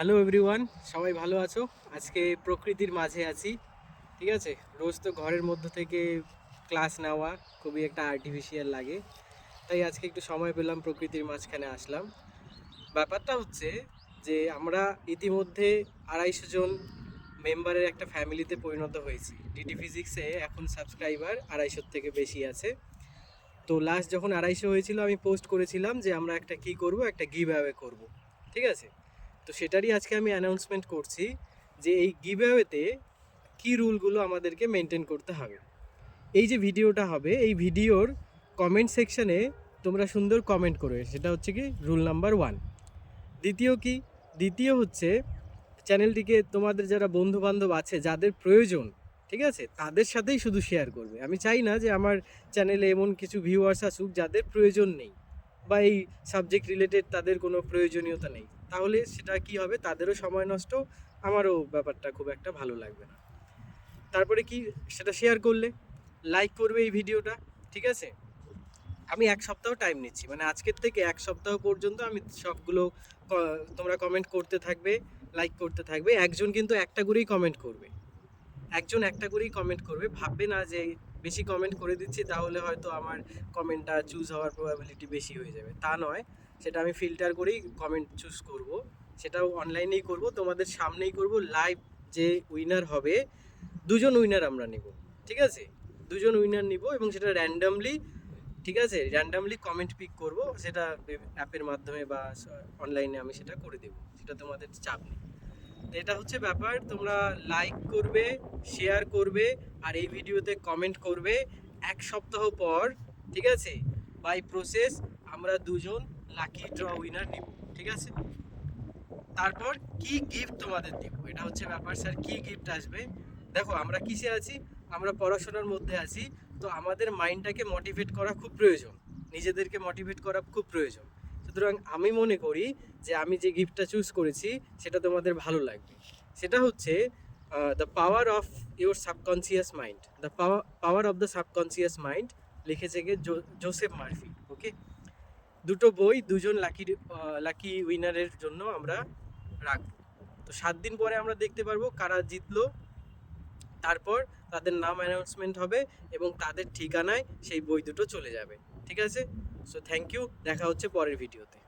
Hello everyone, সবাই ভালো আছো? আজকে প্রকৃতির মাঝে আছি। ঠিক আছে, রোজ তো ঘরের মধ্য থেকে ক্লাস নেওয়া খুবই একটা আর্টিফিশিয়াল লাগে, তাই আজকে একটু সময় পেলাম, প্রকৃতির মাঝখানে আসলাম। ব্যাপারটা হচ্ছে যে আমরা ইতিমধ্যে 250 জন মেম্বারের একটা ফ্যামিলিতে পরিণত হয়েছি। ডিডি ফিজিক্সে এখন সাবস্ক্রাইবার 250 থেকে বেশি আছে। তো লাস্ট যখন 250 হয়েছিল আমি পোস্ট করেছিলাম যে আমরা একটা কি করব, একটা গিভ অ্যাওয়ে করব। ঠিক আছে, তো সেটারই আজকে আমি অ্যানাউন্সমেন্ট করছি যে এই গিভ অ্যাওয়েতে কী রুলগুলো আমাদেরকে মেনটেন করতে হবে। এই যে ভিডিওটা হবে, এই ভিডিওর কমেন্ট সেকশনে তোমরা সুন্দর কমেন্ট করবে, সেটা হচ্ছে কি রুল নাম্বার 1। দ্বিতীয় কি, দ্বিতীয় হচ্ছে চ্যানেলটিকে তোমাদের যারা বন্ধু বান্ধব আছে যাদের প্রয়োজন, ঠিক আছে, তাদের সাথেই শুধু শেয়ার করবে। আমি চাই না যে আমার চ্যানেলে এমন কিছু ভিউয়ার্স আসুক যাদের প্রয়োজন নেই বা এই সাবজেক্ট রিলেটেড তাদের কোনো প্রয়োজনীয়তা নেই, তাহলে সেটা কি হবে, তাদেরও সময় নষ্ট, আমারও ব্যাপারটা খুব একটা ভালো লাগবে না। তারপরে কি, সেটা শেয়ার করলে লাইক করবে এই ভিডিওটা। ঠিক আছে, আমি 1 সপ্তাহ টাইম নিচ্ছি, মানে আজকের থেকে 1 সপ্তাহ পর্যন্ত আমি সবগুলো তোমরা কমেন্ট করতে থাকবে, লাইক করতে থাকবে। একজন কিন্তু একটা করেই কমেন্ট করবে, একজন একটা করেই কমেন্ট করবে। ভাববে না যে বেশি কমেন্ট করে দিচ্ছি তাহলে হয়তো আমার কমেন্টটা চুজ হওয়ার প্রবাবিলিটি বেশি হয়ে যাবে, তা নয়। সেটা আমি ফিল্টার করেই কমেন্ট চুজ করব, সেটাও অনলাইনেই করব, তোমাদের সামনেই করব লাইভ। যে উইনার হবে, দুজন উইনার আমরা নিব। ঠিক আছে, দুজন উইনার নিব এবং সেটা র্যান্ডামলি, ঠিক আছে, র্যান্ডামলি কমেন্ট পিক করব, সেটা অ্যাপের মাধ্যমে বা অনলাইনে আমি সেটা করে দেব, সেটা তোমাদের চাপ নেই। এটা হচ্ছে ব্যাপার, তোমরা লাইক করবে, শেয়ার করবে আর এই ভিডিওতে কমেন্ট করবে। 1 সপ্তাহ পর, ঠিক আছে, বাই প্রসেস আমরা দুজন লাকি ড্র উইনার নিব। ঠিক আছে, তারপর কি গিফট তোমাদের দিব, এটা হচ্ছে ব্যাপার। স্যার কি গিফট আসবে, দেখো আমরা কিসে আছি, আমরা পড়াশোনার মধ্যে আছি। তো আমাদের মাইন্ডটাকে মোটিভেট করা খুব প্রয়োজন, নিজেদেরকে মোটিভেট করা খুব প্রয়োজন। সুতরাং আমি মনে করি যে আমি যে গিফটটা চুজ করেছি সেটা তোমাদের ভালো লাগবে। সেটা হচ্ছে the power of your subconscious mind, the power of the subconscious mind, লিখেছে গে জোসেফ মার্ফি। ওকে, দুটো বই দুজন লাকি লাকি উইনারের জন্য আমরা রাখবো। তো 7 দিন পরে আমরা দেখতে পারবো কারা জিতলো। তারপর তাদের নাম অ্যানাউন্সমেন্ট হবে এবং তাদের ঠিকানায় সেই বই দুটো চলে যাবে। ঠিক আছে, সো থ্যাংক ইউ, দেখা হচ্ছে পরের ভিডিওতে।